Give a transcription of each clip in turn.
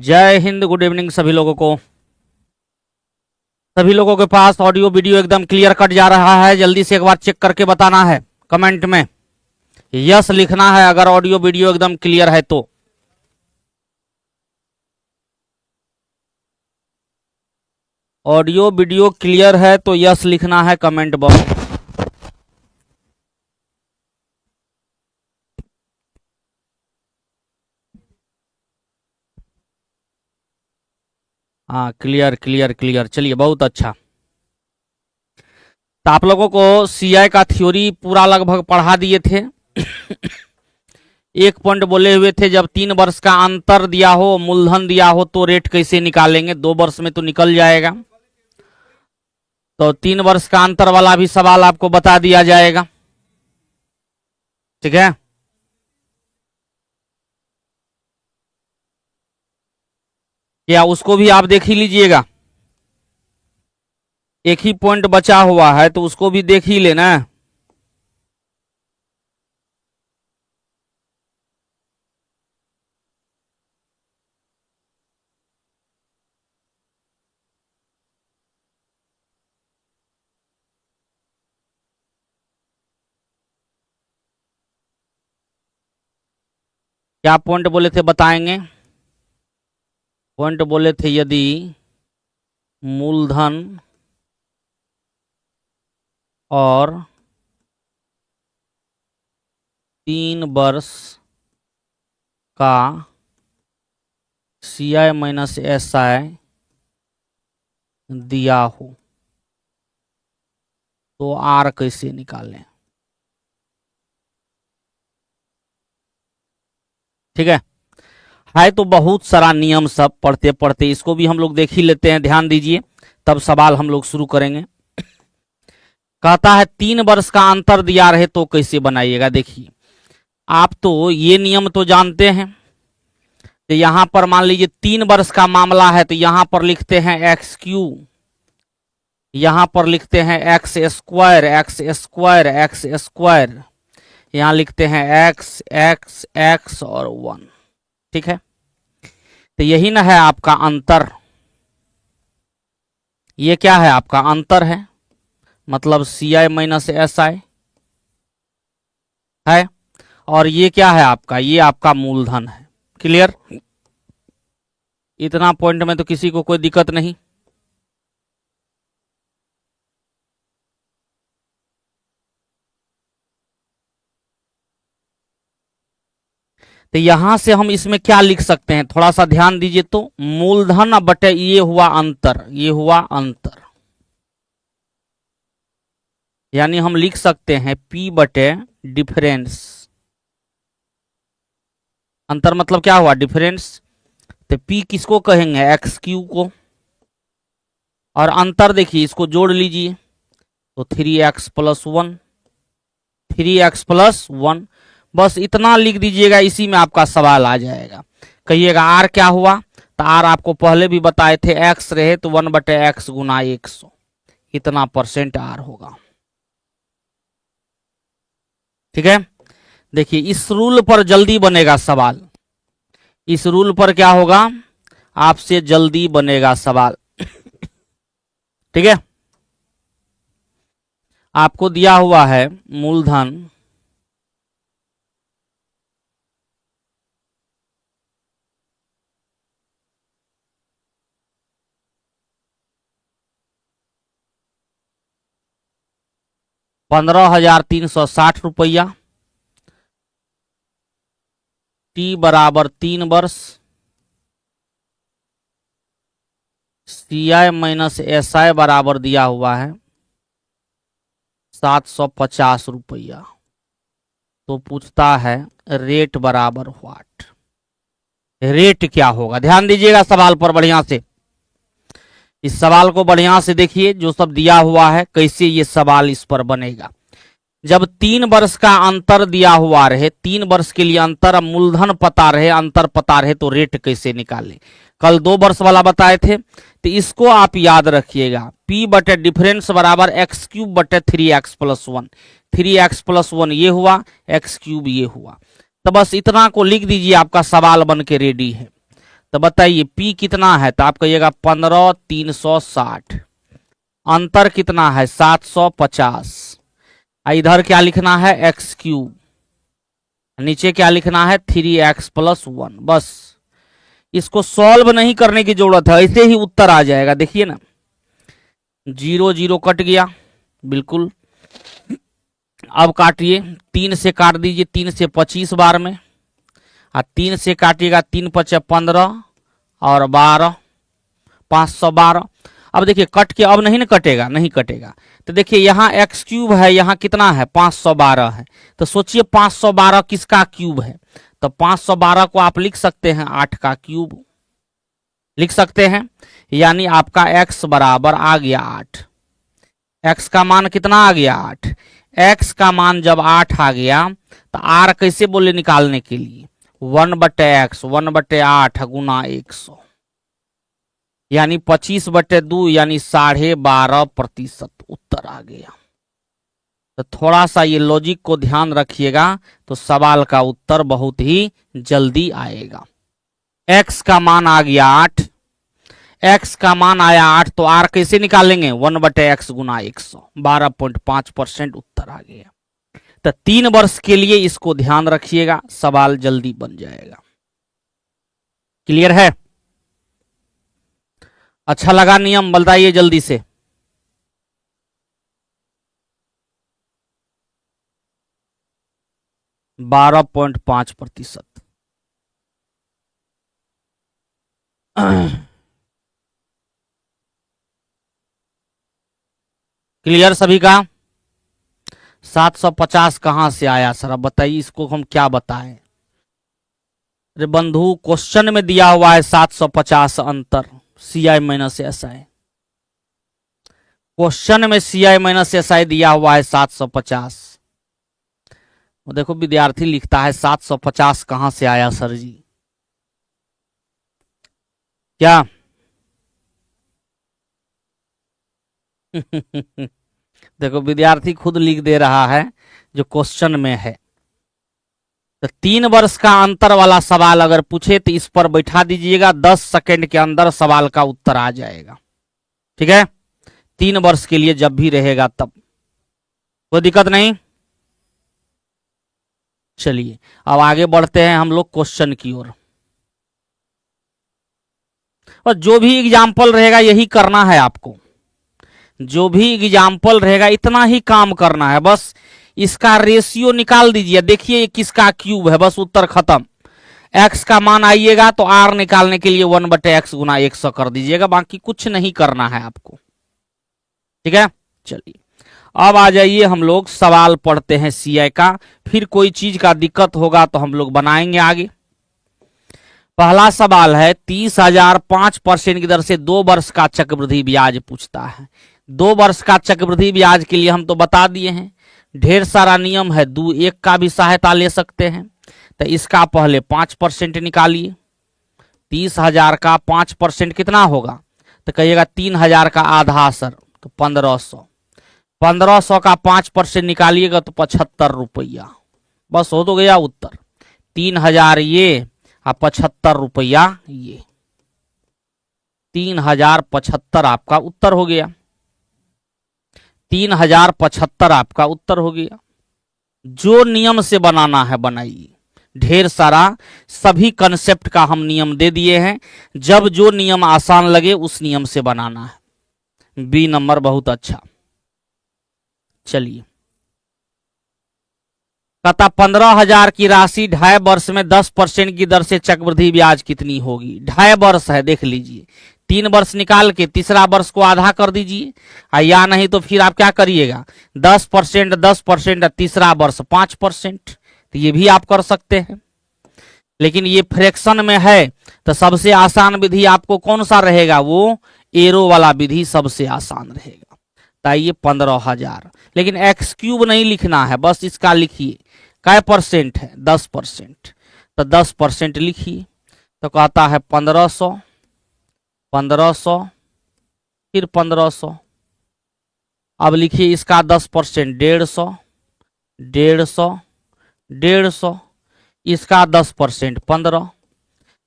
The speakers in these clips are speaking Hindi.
जय हिंद, गुड इवनिंग सभी लोगों को। सभी लोगों के पास ऑडियो वीडियो एकदम क्लियर कट जा रहा है। जल्दी से एक बार चेक करके बताना है, कमेंट में यस लिखना है अगर ऑडियो वीडियो एकदम क्लियर है तो। ऑडियो वीडियो क्लियर है तो यस लिखना है कमेंट बॉक्स में। हाँ, क्लियर क्लियर क्लियर। चलिए, बहुत अच्छा। तो आप लोगों को सीआई का थ्योरी पूरा लगभग पढ़ा दिए थे। एक पॉइंट बोले हुए थे, जब 3 वर्ष का अंतर दिया हो, मूलधन दिया हो, तो रेट कैसे निकालेंगे। 2 वर्ष में तो निकल जाएगा, तो 3 वर्ष का अंतर वाला भी सवाल आपको बता दिया जाएगा। ठीक है, क्या उसको भी आप देख ही लीजिएगा। एक ही पॉइंट बचा हुआ है तो उसको भी देख ही लेना। क्या पॉइंट बोले थे बताएंगे। पॉइंट बोले थे, यदि मूलधन और 3 वर्ष का CI माइनस SI दिया हो तो R कैसे निकालें। ठीक है तो बहुत सारा नियम सब पढ़ते पढ़ते इसको भी हम लोग देख ही लेते हैं। ध्यान दीजिए, तब सवाल हम लोग शुरू करेंगे। कहता है 3 वर्ष का अंतर दिया रहे तो कैसे बनाइएगा। देखिए, आप तो ये नियम तो जानते हैं। तो यहां पर मान लीजिए 3 वर्ष का मामला है तो यहां पर लिखते हैं एक्स क्यू, यहां पर लिखते हैं x square, x square, x square, यहां लिखते हैं एक्स एक्स एक्स और 1। ठीक है, तो यही ना है आपका अंतर। ये क्या है, आपका अंतर है, मतलब CI माइनस SI है। और ये क्या है आपका, ये आपका मूलधन है। क्लियर, इतना पॉइंट में तो किसी को कोई दिक्कत नहीं। तो यहां से हम इसमें क्या लिख सकते हैं, थोड़ा सा ध्यान दीजिए। तो मूलधन बटे ये हुआ अंतर, ये हुआ अंतर, यानी हम लिख सकते हैं P बटे डिफरेंस। अंतर मतलब क्या हुआ, डिफरेंस। तो P किसको कहेंगे, एक्स क्यू को। और अंतर देखिए, इसको जोड़ लीजिए तो 3x + 1, 3x + 1। बस इतना लिख दीजिएगा, इसी में आपका सवाल आ जाएगा। कहिएगा R क्या हुआ, तो R आपको पहले भी बताए थे, x रहे तो 1/x गुना 100, इतना % R होगा। ठीक है, देखिए इस रूल पर जल्दी बनेगा सवाल। इस रूल पर क्या होगा, आपसे जल्दी बनेगा सवाल। ठीक है, आपको दिया हुआ है मूलधन ₹15,360, T बराबर 3 वर्ष, CI माइनस SI बराबर दिया हुआ है ₹750। तो पूछता है रेट बराबर व्हाट, रेट क्या होगा। ध्यान दीजिएगा सवाल पर बढ़िया से, इस सवाल को बढ़िया से देखिए, जो सब दिया हुआ है कैसे ये सवाल इस पर बनेगा। जब 3 वर्ष का अंतर दिया हुआ रहे, 3 वर्ष के लिए अंतर, मूलधन पता रहे, अंतर पता रहे, तो रेट कैसे निकाले। कल 2 वर्ष वाला बताए थे, तो इसको आप याद रखिएगा। P बटे डिफरेंस बराबर x³ बटे 3x + 1, 3x + 1 ये हुआ, x³ ये हुआ। तो बस इतना को लिख दीजिए, आपका सवाल बन के रेडी है। तो बताइए P कितना है, तो आप कहिएगा 15,360। अंतर कितना है 750। इधर क्या लिखना है एक्स क्यूब, नीचे क्या लिखना है 3x+1। बस इसको सॉल्व नहीं करने की जरूरत है, ऐसे ही उत्तर आ जाएगा। देखिए ना, 0 0 कट गया बिल्कुल। अब काटिए, 3 से काट दीजिए, 3 से 25 बार में, और 3 से काटिएगा 3 5 15 और 12, 512। अब देखिए कट के अब नहीं ना कटेगा, नहीं कटेगा। तो देखिए यहाँ एक्स क्यूब है, यहाँ कितना है 512 है। तो सोचिए 512 किसका क्यूब है, तो 512 को आप लिख सकते हैं 8 का क्यूब लिख सकते हैं। यानी आपका x बराबर आ गया 8। x का मान कितना आ गया 8। x का मान जब 8 आ गया तो r कैसे बोले निकालने के लिए 1/x 1/8 गुना 100, यानी 25/2 यानी 12.5% उत्तर आ गया। तो थोड़ा सा ये लॉजिक को ध्यान रखिएगा तो सवाल का उत्तर बहुत ही जल्दी आएगा। x का मान आ गया 8, x का मान आया 8 तो r कैसे निकालेंगे 1/x गुना 100, 12.5% उत्तर आ गया। तो 3 वर्ष के लिए इसको ध्यान रखिएगा, सवाल जल्दी बन जाएगा। क्लियर है? अच्छा लगा नियम, बताइए जल्दी से। %12.5। क्लियर सभी का? 750 कहां से आया सर, अब बताइए, इसको हम क्या बताएं। अरे बंधु, क्वेश्चन में दिया हुआ है 750 अंतर CI-SI। क्वेश्चन में CI-SI दिया हुआ है 750। देखो विद्यार्थी लिखता है 750 कहां से आया सर जी, क्या? देखो विद्यार्थी खुद लिख दे रहा है जो क्वेश्चन में है। तो 3 वर्ष का अंतर वाला सवाल अगर पूछे तो इस पर बैठा दीजिएगा, 10 सेकंड के अंदर सवाल का उत्तर आ जाएगा। ठीक है, 3 वर्ष के लिए जब भी रहेगा तब कोई दिक्कत नहीं। चलिए अब आगे बढ़ते हैं हम लोग क्वेश्चन की ओर। और जो भी एग्जाम्पल रहेगा यही करना है आपको, जो भी एग्जाम्पल रहेगा इतना ही काम करना है। बस इसका रेशियो निकाल दीजिए, देखिए किसका क्यूब है, बस उत्तर खत्म। x का मान आइएगा तो r निकालने के लिए 1/x गुना 100 कर दीजिएगा, बाकी कुछ नहीं करना है आपको। ठीक है, चलिए अब आ जाइए हम लोग सवाल पढ़ते हैं CI का, फिर कोई चीज का दिक्कत होगा तो हम लोग बनाएंगे आगे। पहला सवाल है 30,000 5% की दर से 2 वर्ष का चक्रवृद्धि ब्याज पूछता है। 2 वर्ष का चक्रवृद्धि ब्याज के लिए हम तो बता दिए हैं, ढेर सारा नियम है, 2 1 का भी सहायता ले सकते हैं। तो इसका पहले 5% निकालिए। 30,000 का 5% कितना होगा, तो कहिएगा 3,000 का आधा सर, तो 1500। 1500 का 5% निकालिएगा तो 75 रुपया। बस हो तो गया उत्तर, 3,000 ये और 75 रुपया ये, 3,075 आपका उत्तर हो गया। 3,075 आपका उत्तर हो गया। जो नियम से बनाना है बनाइए, ढेर सारा सभी कंसेप्ट का हम नियम दे दिए हैं, जब जो नियम आसान लगे उस नियम से बनाना है। बी नंबर बहुत अच्छा। चलिए कहता 15,000 की राशि 2.5 वर्ष में 10% की दर से चक्रवृद्धि ब्याज कितनी होगी। 2.5 वर्ष है, देख लीजिए, 3 वर्ष निकाल के तीसरा वर्ष को आधा कर दीजिए, या नहीं तो फिर आप क्या करिएगा 10% 10% तीसरा वर्ष 5%, तो ये भी आप कर सकते हैं। लेकिन ये फ्रैक्शन में है तो सबसे आसान विधि आपको कौन सा रहेगा, वो एरो वाला विधि सबसे आसान रहेगा। ताइए 15,000, लेकिन एक्स क्यूब नहीं लिखना है, बस इसका लिखिए क्या परसेंट है 10%, तो 10% लिखिए। तो कहता है 1500 1500 फिर 1500। अब लिखिए इसका 10% 150 150 150, इसका 10% 15,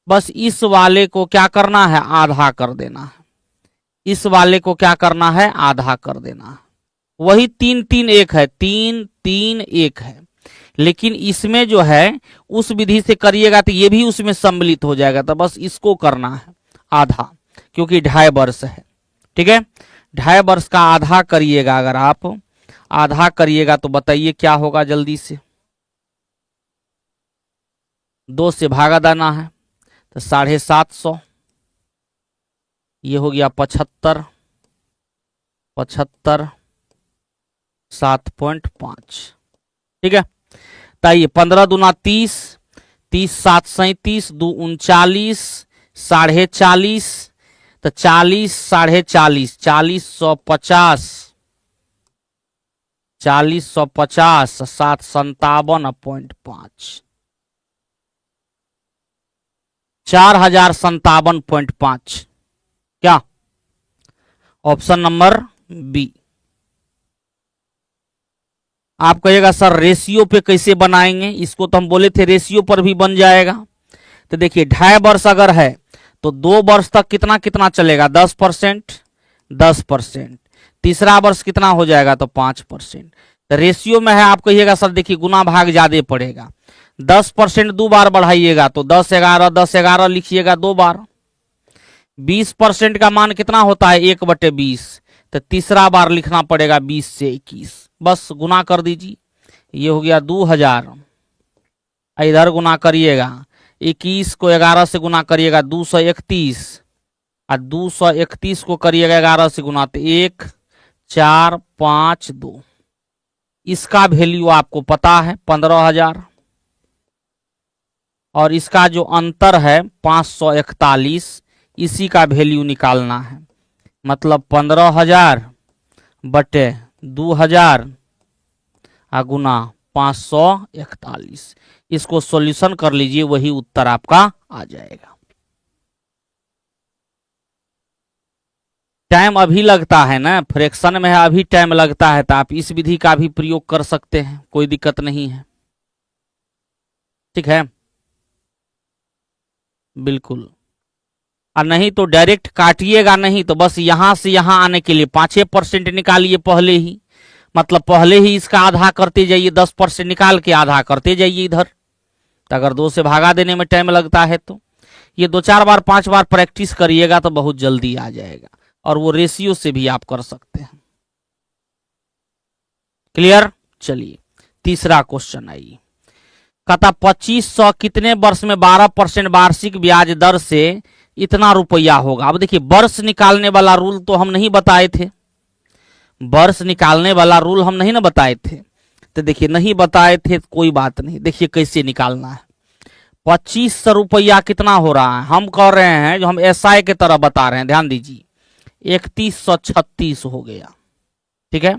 बस इस वाले को क्या करना है, आधा कर देना है। इस वाले को क्या करना है, आधा कर देना है। वही 3 3 1 है, 3 3 1 है, लेकिन इसमें जो है उस विधि से करिएगा तो ये भी उसमें सम्मिलित हो जाएगा। तो बस इसको करना है आधा, क्योंकि 2.5 वर्ष है। ठीक है, 2.5 वर्ष का आधा करिएगा। अगर आप आधा करिएगा तो बताइए क्या होगा, जल्दी से 2 से भागा देना है तो 750, ये हो गया 75, 75 7.5। ठीक है, ताइए 15 दूना 30, 30 7 37, 2 39, 40.5, तो 40 40.5, 4050, 4050 757.5, 4057.5। क्या ऑप्शन नंबर बी। आप कहिएगा सर रेशियो पे कैसे बनाएंगे, इसको तो हम बोले थे रेशियो पर भी बन जाएगा। तो देखिए 2.5 वर्ष अगर है तो 2 वर्ष तक कितना कितना चलेगा, 10%, 10%। तीसरा वर्ष कितना हो जाएगा, तो 5%। तो रेशियो में है, आप कहिएगा सर देखिए गुना भाग ज्यादा पड़ेगा। 10% 2 बार बढ़ाइएगा तो 10 11, 10 11 लिखिएगा 2 बार। 20% का मान कितना होता है, 1/20, तो तीसरा बार लिखना पड़ेगा 20 से 21। बस गुना कर दीजिए, ये हो गया 2000। इधर गुना करिएगा, 21 को 11 से गुना करिएगा 231, और 231 को करिएगा 11 से गुना तो 1452। इसका वैल्यू आपको पता है 15,000, और इसका जो अंतर है 541, इसी का वैल्यू निकालना है। मतलब 15,000 बटे 2000 गुना 541। इसको सॉल्यूशन कर लीजिए, वही उत्तर आपका आ जाएगा। टाइम अभी लगता है ना, फ्रैक्शन में है अभी टाइम लगता है, तो आप इस विधि का भी प्रयोग कर सकते हैं, कोई दिक्कत नहीं है। ठीक है, बिल्कुल। और नहीं तो डायरेक्ट काटिएगा नहीं, तो बस यहां से यहां आने के लिए 5% निकालिए पहले ही, मतलब पहले ही इसका आधा करते जाइए, 10% निकाल के आधा करते जाइए इधर। तो अगर 2 से भागा देने में टाइम लगता है तो ये 2-4 बार 5 बार प्रैक्टिस करिएगा तो बहुत जल्दी आ जाएगा। और वो रेशियो से भी आप कर सकते हैं। क्लियर। चलिए तीसरा क्वेश्चन आइए। कहता 2500 कितने वर्ष में 12% वार्षिक ब्याज दर से इतना रुपया होगा। अब देखिए वर्ष निकालने वाला रूल तो हम नहीं बताए थे, वर्ष निकालने वाला रूल हम नहीं ना बताए थे। तो देखिए नहीं बताए थे कोई बात नहीं, देखिए कैसे निकालना है। 2500 रुपया कितना हो रहा है, हम कह रहे हैं जो हम एसआई के तरह बता रहे हैं, ध्यान दीजिए 3136 हो गया। ठीक है,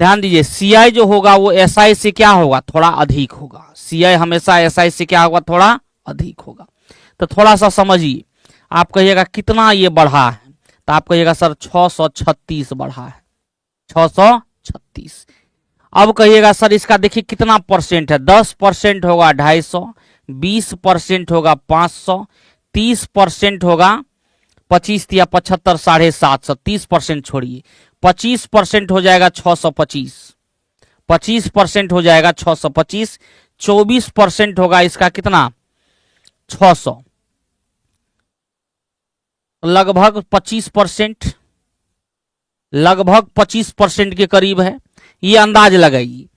ध्यान दीजिए सीआई जो होगा वो एसआई से क्या होगा, थोड़ा अधिक होगा। सीआई हमेशा एसआई से क्या होगा, थोड़ा अधिक होगा। तो थोड़ा सा समझिए, आप कहिएगा कितना ये बढ़ा है, तो आप कहिएगा सर 636 बढ़ा है, 636। अब कहिएगा सर इसका देखिए कितना परसेंट है, 10% होगा 250, 20% होगा 500, 30% होगा 25 या 75 750, 30% छोड़िए, 25% हो जाएगा 625, 25% हो जाएगा 625, 24% होगा इसका कितना 600, लगभग 25%, लगभग 25% के करीब है। ये अंदाज लगाइए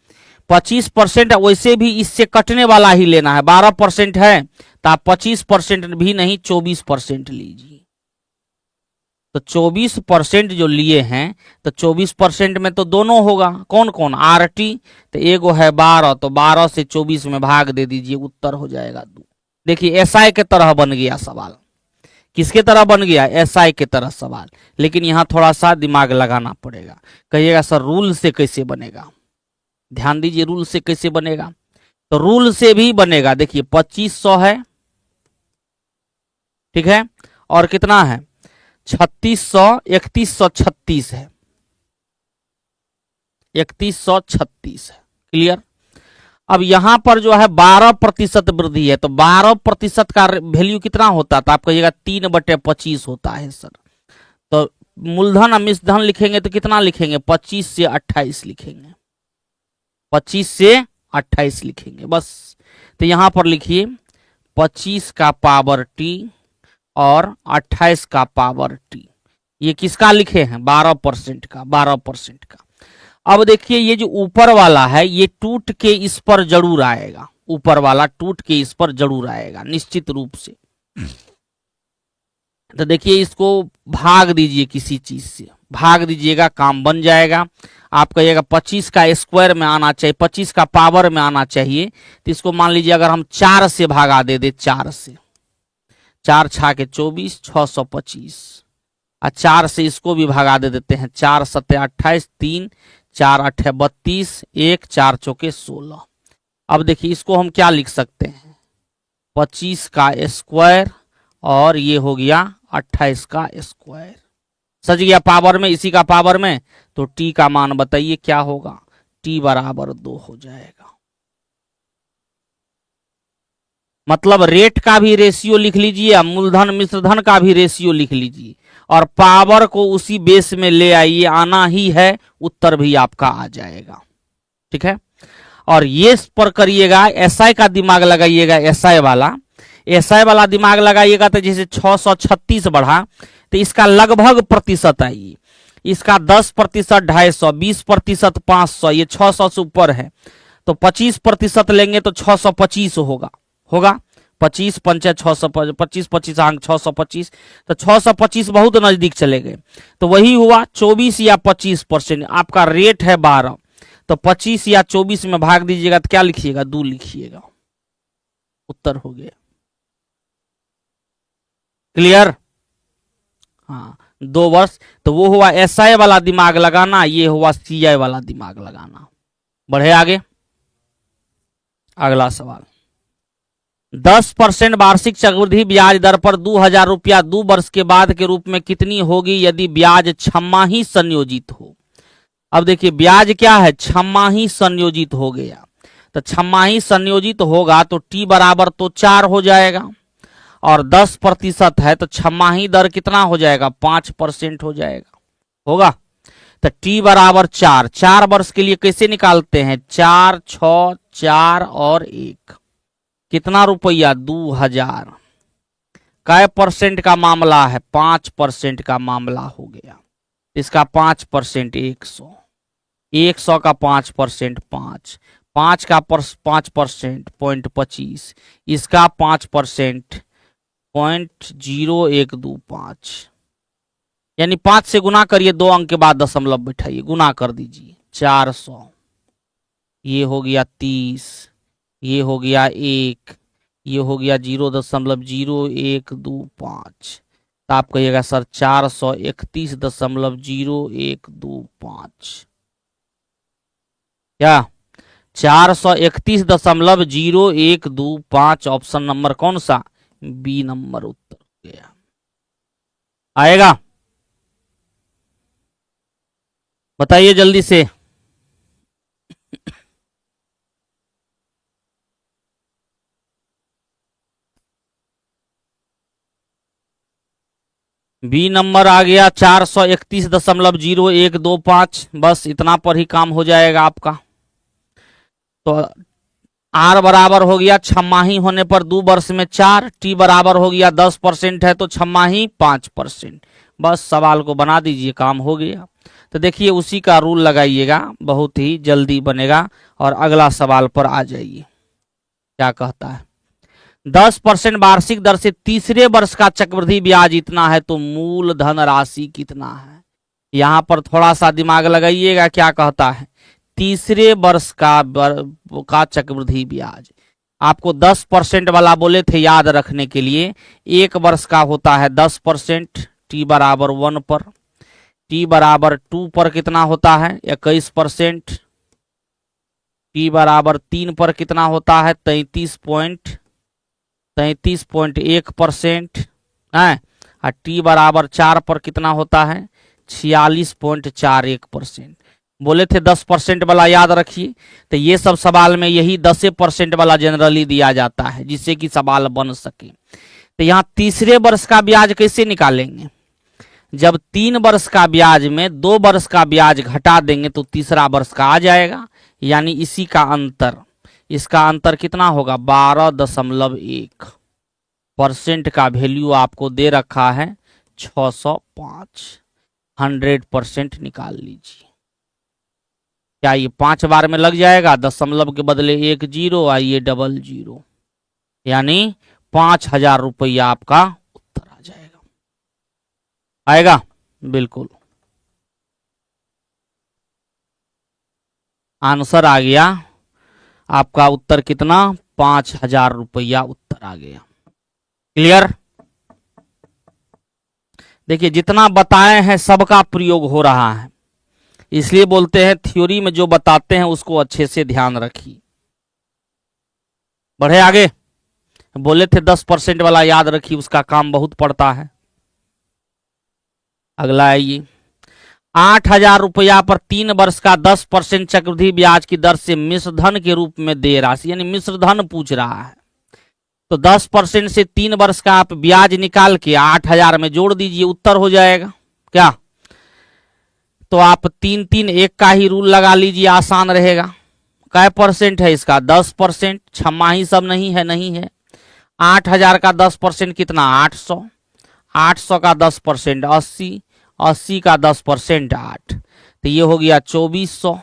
25%, वैसे भी इससे कटने वाला ही लेना है। 12% है तो आप 25% भी नहीं 24% लीजिए। तो 24% जो लिए हैं तो 24% में तो दोनों होगा, कौन कौन, आरटी, तो एगो है 12, तो 12 से 24 में भाग दे दीजिए, उत्तर हो जाएगा 2। देखिए एसआई के तरह बन गया सवाल। किसके तरह बन गया, एसआई के तरह सवाल। लेकिन यहां थोड़ा सा दिमाग लगाना पड़ेगा। कहिएगा सर रूल से कैसे बनेगा, ध्यान दीजिए रूल से कैसे बनेगा। तो रूल से भी बनेगा। देखिए 2500 है, ठीक है, और कितना है 3600, 3136 है, 3136 है। क्लियर। अब यहां पर जो है 12% वृद्धि है, तो 12% का वैल्यू कितना होता है, तो आप कहिएगा 3/25 होता है सर। तो मूलधन और मिश्रधन लिखेंगे तो कितना लिखेंगे, 25 से 28 लिखेंगे, 25 से 28 लिखेंगे बस। तो यहां पर लिखिए 25 का पावर टी और 28 का पावर टी, ये किसका लिखे हैं, 12% का, 12% का। अब देखिए ये जो ऊपर वाला है ये टूट के इस पर जरूर आएगा, ऊपर वाला टूट के इस पर जरूर आएगा निश्चित रूप से। तो देखिए इसको भाग दीजिए, किसी चीज से भाग दीजिएगा, काम बन जाएगा। आप कहिएगा 25 का स्क्वायर में आना चाहिए, 25 का पावर में आना चाहिए, तो इसको मान लीजिए अगर हम 4 से भागा दे 4 से, 4 छा के 24, 625, और 4 से इसको भी भगा दे देते हैं, 4 सत्ते 28, 3 4 8 32, 1 4 चौके 16। अब देखिए इसको हम क्या लिख सकते हैं, 25 का स्क्वायर और ये हो गया 28 का स्क्वायर, सज गया पावर में, इसी का पावर में। तो टी का मान बताइए क्या होगा, टी बराबर 2 हो जाएगा। मतलब रेट का भी रेशियो लिख लीजिए, मूलधन मिश्रधन का भी रेशियो लिख लीजिए, और पावर को उसी बेस में ले आइए, आना ही है, उत्तर भी आपका आ जाएगा। ठीक है, और ये पर करिएगा, एसआई का दिमाग लगाइएगा, एसआई वाला दिमाग लगाइएगा। तो जैसे 636 बढ़ा तो इसका लगभग प्रतिशत आइए, इसका 10%, 250, 20%, 500, ये 600 से ऊपर है, तो 25% लेंगे तो 625 होगा 25 पंचे 625, 25 आंक 625, तो 625 बहुत नजदीक चले गए। तो वही हुआ 24 या 25%, आपका रेट है 12, तो 25 या 24 में भाग दीजिएगा तो क्या लिखिएगा, 2 लिखिएगा, उत्तर हो गया। क्लियर, हाँ 2 वर्ष। तो वो हुआ एसआई वाला दिमाग लगाना, ये हुआ सीआई वाला दिमाग लगाना। बढ़े आगे, अगला सवाल, 10% वार्षिक चक्रवृद्धि ब्याज दर पर 2000 रुपया 2 वर्ष के बाद के रूप में कितनी होगी यदि ब्याज छमाही संयोजित हो। अब देखिए ब्याज क्या है, छमाही संयोजित हो गया, तो छमाही संयोजित होगा तो टी बराबर तो 4 हो जाएगा, और 10% है तो छमाही दर कितना हो जाएगा, 5% हो जाएगा, होगा। तो टी बराबर 4, 4 वर्ष के लिए कैसे निकालते हैं, 4 6 4 और 1, कितना रुपया, 2000। कै परसेंट का मामला है, 5% का मामला हो गया, इसका 5% 100, 100 का 5% 5, 5 का 5% 0.25, इसका 5% 0.0125, यानी 5 से गुना करिए, 2 अंक के बाद दशमलव बैठाइए, गुना कर दीजिए, 400, ये हो गया 30, ये हो गया 1, ये हो गया 0.0125, तो आप कहिएगा सर 431.0125, क्या 431.0125, ऑप्शन नंबर कौन सा, बी नंबर उत्तर हो गया। आएगा, बताइए जल्दी से। बी नंबर आ गया 431.0125, बस इतना पर ही काम हो जाएगा आपका। तो आर बराबर हो गया छमाही होने पर 2 वर्ष में 4, टी बराबर हो गया 10% है तो छमाही 5%, बस सवाल को बना दीजिए, काम हो गया। तो देखिए उसी का रूल लगाइएगा, बहुत ही जल्दी बनेगा। और अगला सवाल पर आ जाइए, क्या कहता है, 10% वार्षिक दर से तीसरे वर्ष का चक्रवृद्धि ब्याज इतना है तो मूल धन राशि कितना है। यहां पर थोड़ा सा दिमाग लगाइएगा, क्या कहता है, तीसरे वर्ष का चक्रवृद्धि ब्याज, आपको 10% वाला बोले थे याद रखने के लिए, 1 वर्ष का होता है 10%, टी बराबर 1 पर, टी बराबर 2 पर कितना होता है 21%, टी बराबर 3 पर कितना होता है 33.1% है, और टी बराबर 4 पर कितना होता है 46.41%। बोले थे 10% वाला याद रखिए। तो ये सब सवाल में यही 10% वाला जनरली दिया जाता है जिससे कि सवाल बन सके। तो यहाँ तीसरे वर्ष का ब्याज कैसे निकालेंगे? जब 3 वर्ष का ब्याज में 2 वर्ष का ब्याज घटा देंगे तो तीसरा वर्ष का आ जाएगा, यानी इसी का अंतर, इसका अंतर कितना होगा 12.1%। का वैल्यू आपको दे रखा है 605। 100% निकाल लीजिए। क्या ये 5 बार में लग जाएगा? दशमलव के बदले 1 0 आइए 00, यानी 5,000 रुपया आपका उत्तर आ जाएगा। आएगा? बिल्कुल आंसर आ गया आपका। उत्तर कितना? 5,000 रुपया उत्तर आ गया। क्लियर? देखिए जितना बताए हैं सबका प्रयोग हो रहा है, इसलिए बोलते हैं थ्योरी में जो बताते हैं उसको अच्छे से ध्यान रखिए। बढ़े आगे। बोले थे 10% वाला याद रखिए, उसका काम बहुत पड़ता है। अगला आइए। 8,000 रुपया पर 3 वर्ष का 10% चक्रवृद्धि ब्याज की दर से मिश्र धन के रूप में दे राशि, यानी मिश्र धन पूछ रहा है। तो 10% से 3 वर्ष का आप ब्याज निकाल के 8,000 में जोड़ दीजिए, उत्तर हो जाएगा। क्या? तो आप 3-3-1 का ही रूल लगा लीजिए, आसान रहेगा। क्या परसेंट है इसका? 10%। छमाही सब नहीं है, नहीं है। 8,000 का 10% कितना? 800। 800 का 10% 80। 80 का 10% 8, तो ये हो गया 2400,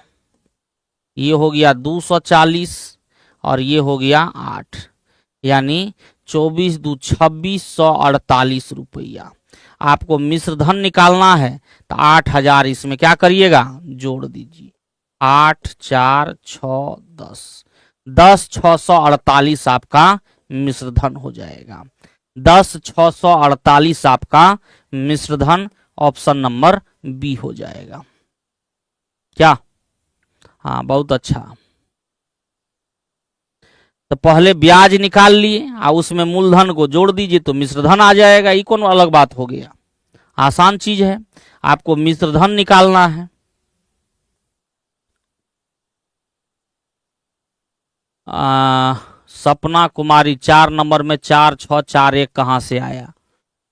ये हो गया 240 और ये हो गया 8, यानी 24 2 2648 रुपया। आपको मिश्र धन निकालना है तो 8,000 इसमें क्या करिएगा? जोड़ दीजिए। 8 4 6 10 10 648 आपका मिश्र धन हो जाएगा। 10 648 आपका मिश्र धन ऑप्शन नंबर बी हो जाएगा। क्या? हाँ बहुत अच्छा। तो पहले ब्याज निकाल लिए और उसमें मूलधन को जोड़ दीजिए तो मिश्र धन आ जाएगा। ये कौन अलग बात हो गया? आसान चीज है। आपको मिश्र धन निकालना है। सपना कुमारी 4 नंबर में 4 6 4 1 कहाँ से आया?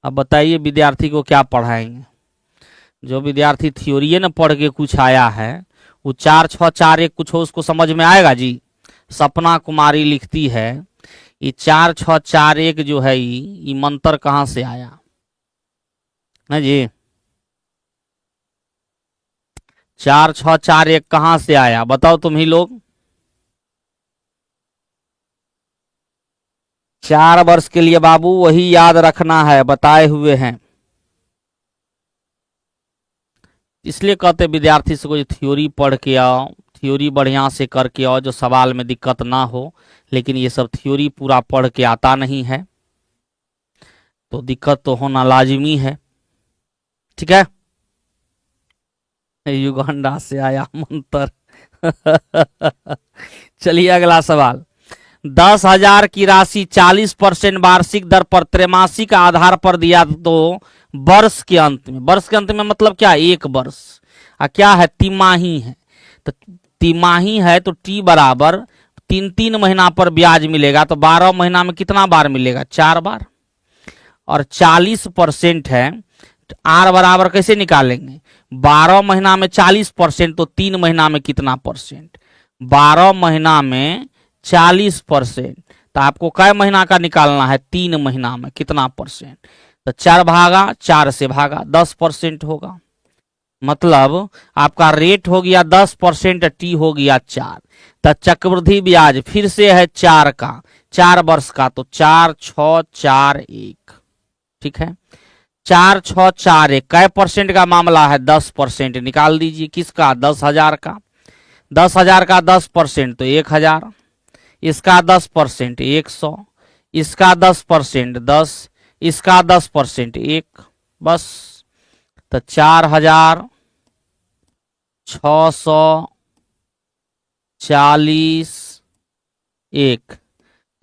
अब बताइए विद्यार्थी को क्या पढ़ाएंगे? जो विद्यार्थी थ्योरी न पढ़ के कुछ आया है वो 4 6 4 1 कुछ हो उसको समझ में आएगा जी? सपना कुमारी लिखती है ये 4 6 4 1 जो है ये मंत्र कहाँ से आया ना जी? 4 6 4 1 कहाँ से आया बताओ तुम ही लोग। 4 वर्ष के लिए बाबू वही याद रखना है, बताए हुए हैं। इसलिए कहते विद्यार्थी से कोई थ्योरी पढ़ के आओ, थ्योरी बढ़िया से करके आओ जो सवाल में दिक्कत ना हो। लेकिन ये सब थ्योरी पूरा पढ़ के आता नहीं है तो दिक्कत तो होना लाजिमी है। ठीक है? युगांडा से आया मंत्र। चलिए अगला सवाल। 10,000 की राशि 40% वार्षिक दर पर त्रैमासिक आधार पर दिया तो वर्ष के अंत में मतलब क्या? 1 वर्ष। क्या है? तिमाही है। तो तिमाही है तो टी बराबर 3-3 महीना पर ब्याज मिलेगा तो 12 महीना में कितना बार मिलेगा? 4 बार। और 40% है, आर बराबर कैसे निकालेंगे? 12 महीना में 40% तो 3 महीना में कितना परसेंट? 12 महीना में 40%, तो आपको कै महीना का निकालना है? 3 महीना में कितना परसेंट? तो 4 भागा 4 से भागा 10% होगा। मतलब आपका रेट हो गया 10%, टी हो गया 4। तो चक्रवृद्धि ब्याज फिर से है 4 का, 4 वर्ष का, तो 4 6 4 1। ठीक है? 4 6 4 1 कै परसेंट का मामला है? 10% निकाल दीजिए। किसका? 10,000 का। 10,000 का 10% तो 1,000। इसका 10% 100। इसका 10% 10। इसका 10% 1। बस। तो 4,640 1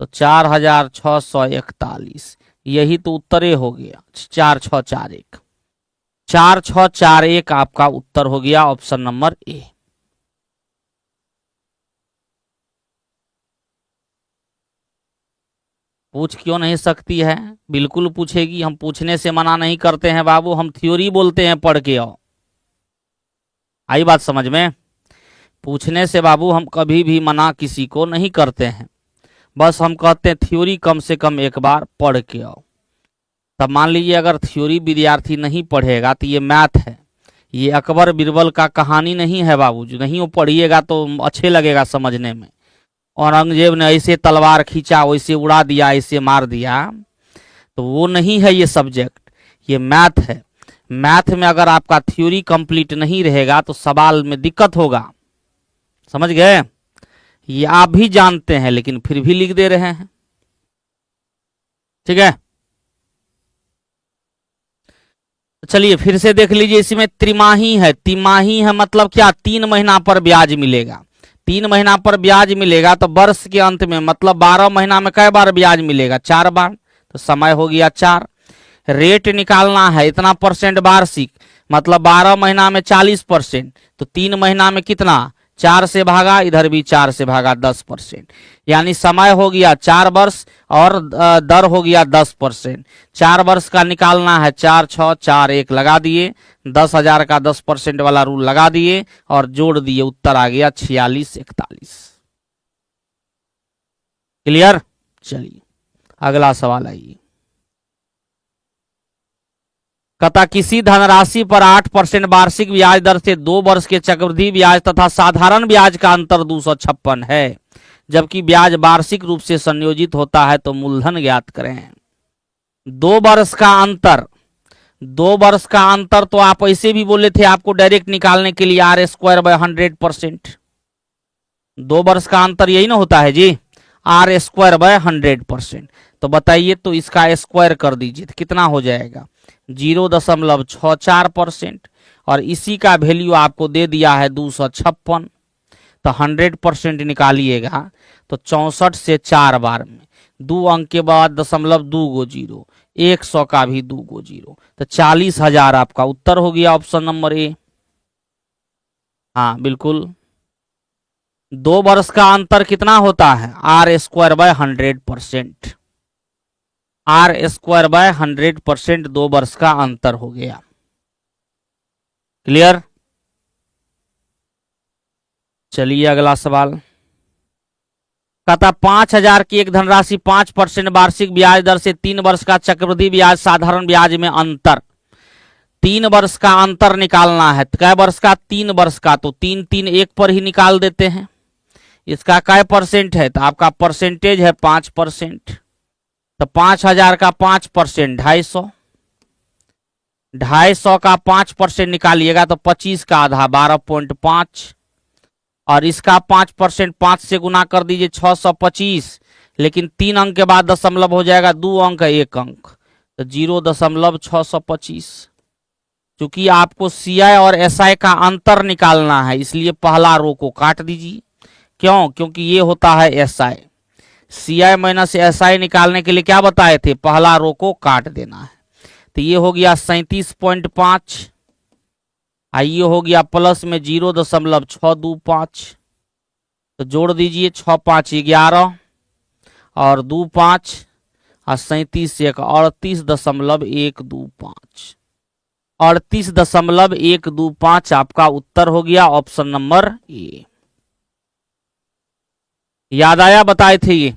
तो 4,641, यही तो उत्तरे हो गया। 4 6 4 1 4 6 4 1 आपका उत्तर हो गया ऑप्शन नंबर ए। पूछ क्यों नहीं सकती है? बिल्कुल पूछेगी, हम पूछने से मना नहीं करते हैं बाबू, हम थ्योरी बोलते हैं पढ़ के आओ। आई बात समझ में? पूछने से बाबू हम कभी भी मना किसी को नहीं करते हैं, बस हम कहते हैं थ्योरी कम से कम एक बार पढ़ के आओ। तब मान लीजिए अगर थ्योरी विद्यार्थी नहीं पढ़ेगा तो ये मैथ है, ये अकबर बीरबल का कहानी नहीं है बाबू, जो नहीं वो पढ़िएगा तो अच्छे लगेगा समझने में। औरंगजेब ने ऐसे तलवार खींचा, वैसे उड़ा दिया, ऐसे मार दिया, तो वो नहीं है ये सब्जेक्ट, ये मैथ है। मैथ में अगर आपका थ्योरी कंप्लीट नहीं रहेगा तो सवाल में दिक्कत होगा, समझ गए? ये आप भी जानते हैं लेकिन फिर भी लिख दे रहे हैं, ठीक है? चलिए फिर से देख लीजिए, इसमें त्रिमाही है। तिमाही है मतलब क्या? 3 महीना पर ब्याज मिलेगा। 3 महीना पर ब्याज मिलेगा तो वर्ष के अंत में मतलब 12 महीना में कै बार ब्याज मिलेगा? 4 बार। तो समय हो गया 4। रेट निकालना है इतना परसेंट वार्षिक, मतलब 12 महीना में 40%, तो 3 महीना में कितना? 4 से भागा, इधर भी 4 से भागा, 10%। यानी समय हो गया 4 वर्ष और दर हो गया 10%। 4 वर्ष का निकालना है, 4 6 4 1 लगा दिए, 10,000 का 10% वाला रूल लगा दिए और जोड़ दिए, उत्तर आ गया 4641। क्लियर? चलिए अगला सवाल आइए। कथा किसी धनराशि पर 8% वार्षिक ब्याज दर से 2 वर्ष के चक्रवृद्धि ब्याज तथा साधारण ब्याज का अंतर 256 है, जबकि ब्याज वार्षिक रूप से संयोजित होता है, तो मूलधन ज्ञात करें। 2 वर्ष का अंतर, 2 वर्ष का अंतर तो आप ऐसे भी बोले थे आपको डायरेक्ट निकालने के लिए, R² / 100%। 2 वर्ष का अंतर यही ना होता है जी, R² / 100%। तो बताइए, तो इसका स्क्वायर कर दीजिए तो कितना हो जाएगा? 0.64%। और इसी का वैल्यू आपको दे दिया है 256, तो 100% निकालिएगा तो 64 से 4 बार में 2 अंक के बाद 0.2 100 का भी 2 0, तो 40,000 आपका उत्तर हो गया, ऑप्शन नंबर ए। हाँ बिल्कुल। 2 वर्ष का अंतर कितना होता है? R² / 100%। R² / 100% 2 वर्ष का अंतर हो गया। क्लियर? चलिए अगला सवाल। कहता 5,000 की एक धनराशि 5% वार्षिक ब्याज दर से 3 वर्ष का चक्रवृद्धि ब्याज साधारण ब्याज में अंतर, 3 वर्ष का अंतर निकालना है। कै वर्ष का? 3 वर्ष का। तो 3 3 1 पर ही निकाल देते हैं। इसका कै परसेंट है? तो आपका परसेंटेज है 5%। तो 5,000 का 5% 250, 250 का 5% निकालिएगा तो 25 का आधा 12.5, और इसका 5% 5 से गुना कर दीजिए 625, लेकिन 3 अंक के बाद दशमलव हो जाएगा, 2 अंक 1 अंक, तो 0.625। चूंकि आपको CI और SI का अंतर निकालना है इसलिए पहला रो को काट दीजिए। क्यों? क्योंकि ये होता है SI। CI - SI निकालने के लिए क्या बताए थे? पहला रो को काट देना है। तो ये हो गया 37.5, ये हो गया प्लस में 0.625, तो जोड़ दीजिए 6 5 11 और 2 5 और 37 1 38.125, 38.125 आपका उत्तर हो गया, ऑप्शन नंबर ए। याद आया? बताए थे ये,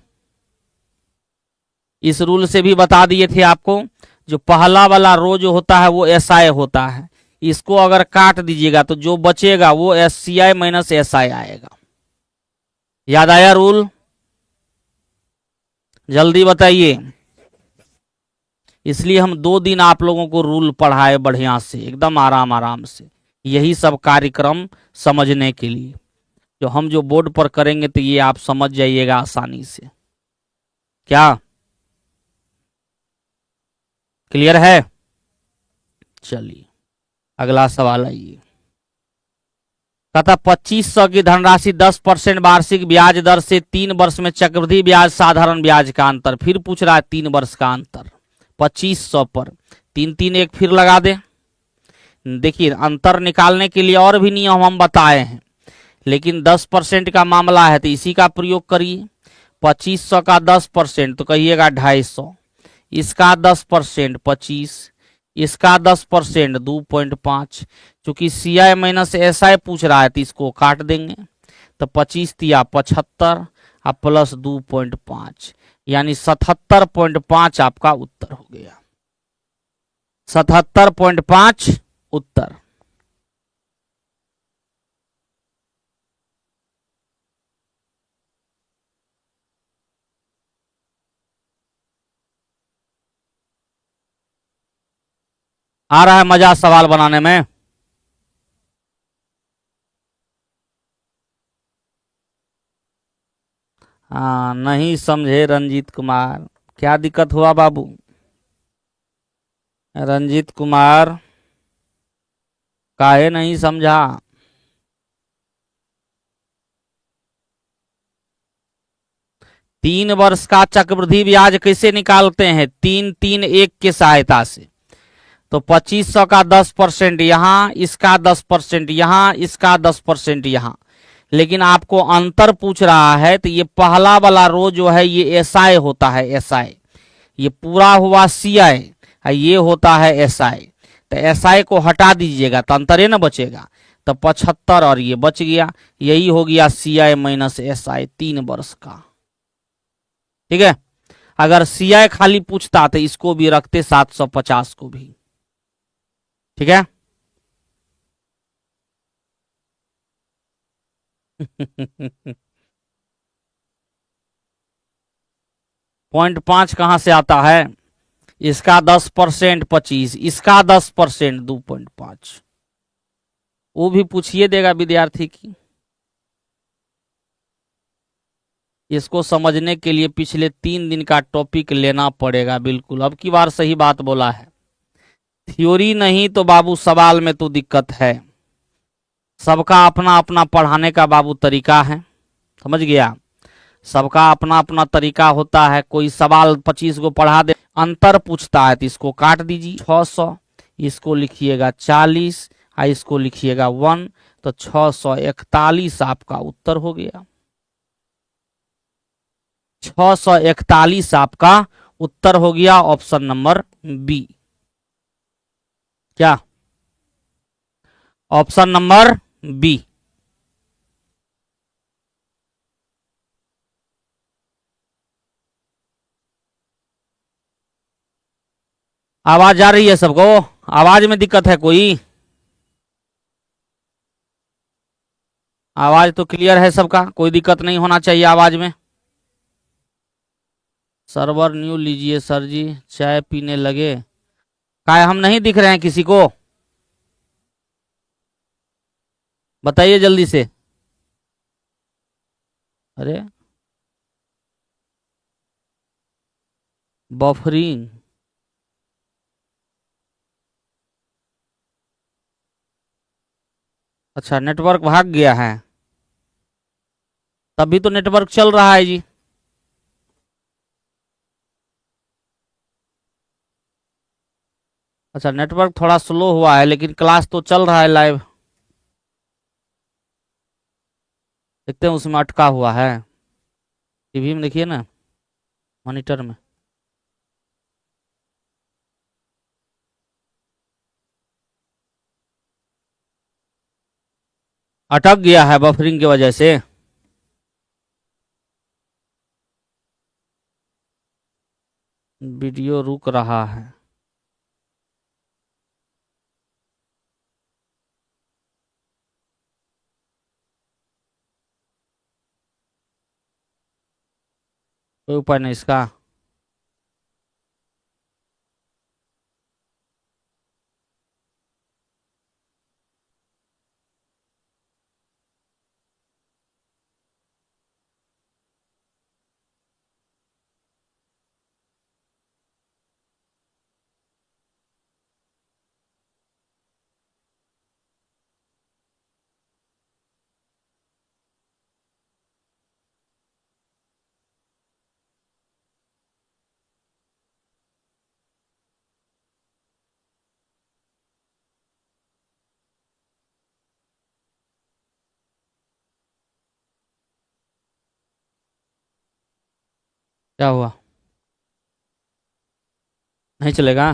इस रूल से भी बता दिए थे आपको। जो पहला वाला रो जो होता है वो SI होता है, इसको अगर काट दीजिएगा तो जो बचेगा वो CI - SI आएगा। याद आया रूल? जल्दी बताइए। इसलिए हम 2 दिन आप लोगों को रूल पढ़ाए बढ़िया से, एकदम आराम आराम से, यही सब कार्यक्रम समझने के लिए। जो हम जो बोर्ड पर करेंगे तो ये आप समझ जाइएगा आसानी से। क्या क्लियर है? चलिए अगला सवाल आइए। कहता 2500 की धनराशि 10% वार्षिक ब्याज दर से 3 वर्ष में चक्रवृद्धि ब्याज साधारण ब्याज का अंतर। फिर पूछ रहा है 3 वर्ष का अंतर 2500 पर 3 3 1 फिर लगा दे। देखिए अंतर निकालने के लिए और भी नियम हम बताए हैं, लेकिन 10% का मामला है तो इसी का प्रयोग करिए। 2500 का 10% तो कहिएगा 250। इसका 10% 25, इसका 10% 2.5। चूंकि सी आई माइनस एस आई पूछ रहा है तो इसको काट देंगे। तो 25 तिया 75 और प्लस 2.5 यानी 77.5 आपका उत्तर हो गया। 77.5 उत्तर। आ रहा है मजा सवाल बनाने में। हाँ, नहीं समझे रंजीत कुमार, क्या दिक्कत हुआ बाबू? रंजीत कुमार काहे नहीं समझा? 3 वर्ष का चक्रवृद्धि ब्याज कैसे निकालते हैं? 3-3-1 की सहायता से। तो 2500 का 10% यहाँ, इसका 10% यहाँ, इसका 10% यहाँ। लेकिन आपको अंतर पूछ रहा है तो ये पहला वाला रो जो है ये एसआई होता है, एसआई। ये पूरा हुआ सीआई, ये होता है एसआई। तो एसआई को हटा दीजिएगा तो अंतर है ना बचेगा। तो 75 और ये बच गया। यही हो गया सीआई माइनस एसआई 3 वर्ष का। ठीक है। अगर सीआई खाली पूछता तो इसको भी रखते 750 को भी। ठीक है। पॉइंट 5 कहां से आता है? इसका 10% 25, इसका 10% 2.5। वो भी पूछिए देगा विद्यार्थी की। इसको समझने के लिए पिछले 3 दिन का टॉपिक लेना पड़ेगा। बिल्कुल, अब की बार सही बात बोला है। थ्योरी नहीं तो बाबू सवाल में तो दिक्कत है। सबका अपना अपना पढ़ाने का बाबू तरीका है, समझ गया? सबका अपना अपना तरीका होता है। कोई सवाल 25 को पढ़ा दे, अंतर पूछता है तो इसको काट दीजिए 600, इसको लिखिएगा 40 और इसको लिखिएगा 1। तो 641 आपका उत्तर हो गया। 641 आपका उत्तर हो गया, ऑप्शन नंबर बी। क्या? Option number B. आवाज आ रही है सबको? आवाज में दिक्कत है कोई? आवाज तो क्लियर है सबका, कोई दिक्कत नहीं होना चाहिए आवाज में। सर्वर न्यू लीजिए सर जी, चाय पीने लगे। काय हम नहीं दिख रहे हैं किसी को? बताइए जल्दी से। अरे बफरिंग। अच्छा, नेटवर्क भाग गया है। तभी तो नेटवर्क चल रहा है जी। अच्छा, नेटवर्क थोड़ा स्लो हुआ है लेकिन क्लास तो चल रहा है लाइव। देखते हैं उसमें अटका हुआ है। टीवी में देखिए ना, मॉनिटर में। अटक गया है बफरिंग की वजह से। वीडियो रुक रहा है। कोई उपाय नहीं इसका। क्या हुआ? नहीं चलेगा?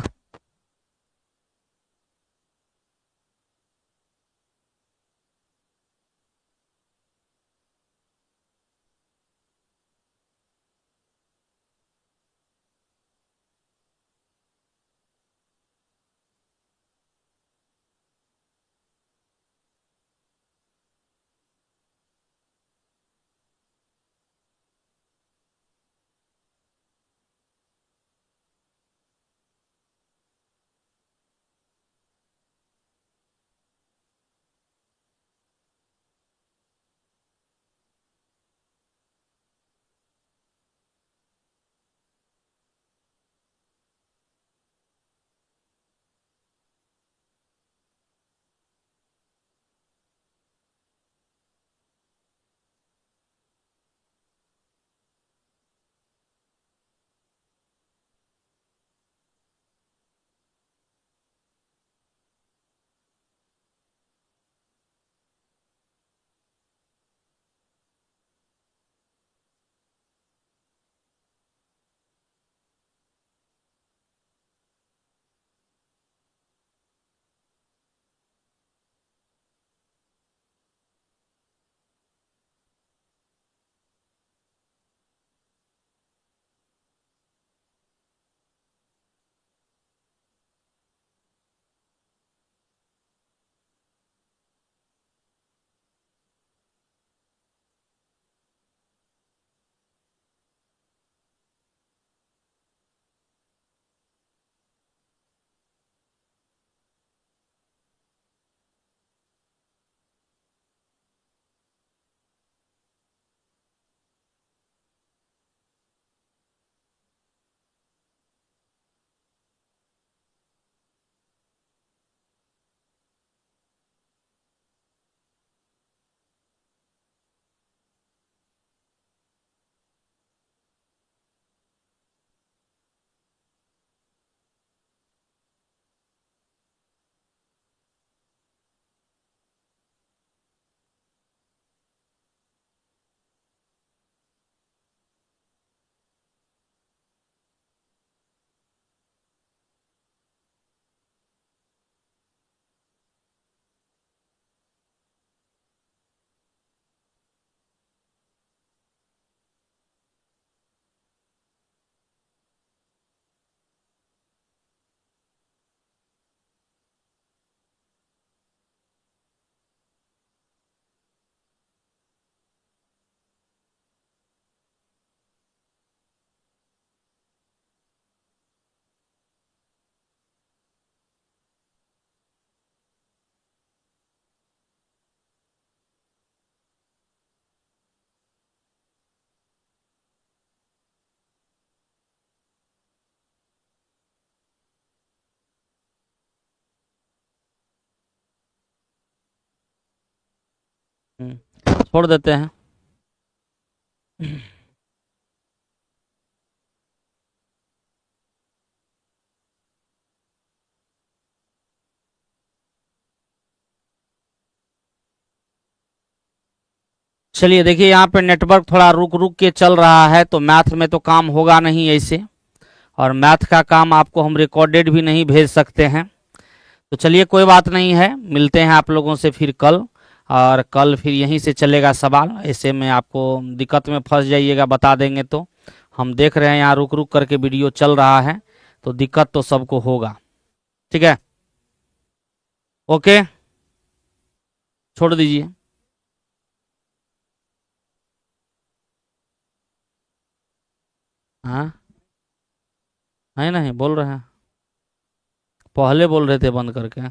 छोड़ देते हैं। चलिए देखिए, यहाँ पे नेटवर्क थोड़ा रुक रुक के चल रहा है, तो मैथ में तो काम होगा नहीं ऐसे। और मैथ का काम आपको हम रिकॉर्डेड भी नहीं भेज सकते हैं। तो चलिए कोई बात नहीं है, मिलते हैं आप लोगों से फिर कल। और कल फिर यहीं से चलेगा सवाल। ऐसे में आपको दिक्कत में फंस जाइएगा, बता देंगे तो। हम देख रहे हैं यहाँ रुक रुक करके वीडियो चल रहा है, तो दिक्कत तो सबको होगा। ठीक है, ओके, छोड़ दीजिए। हाँ, नहीं नहीं बोल रहे हैं, पहले बोल रहे थे बंद करके।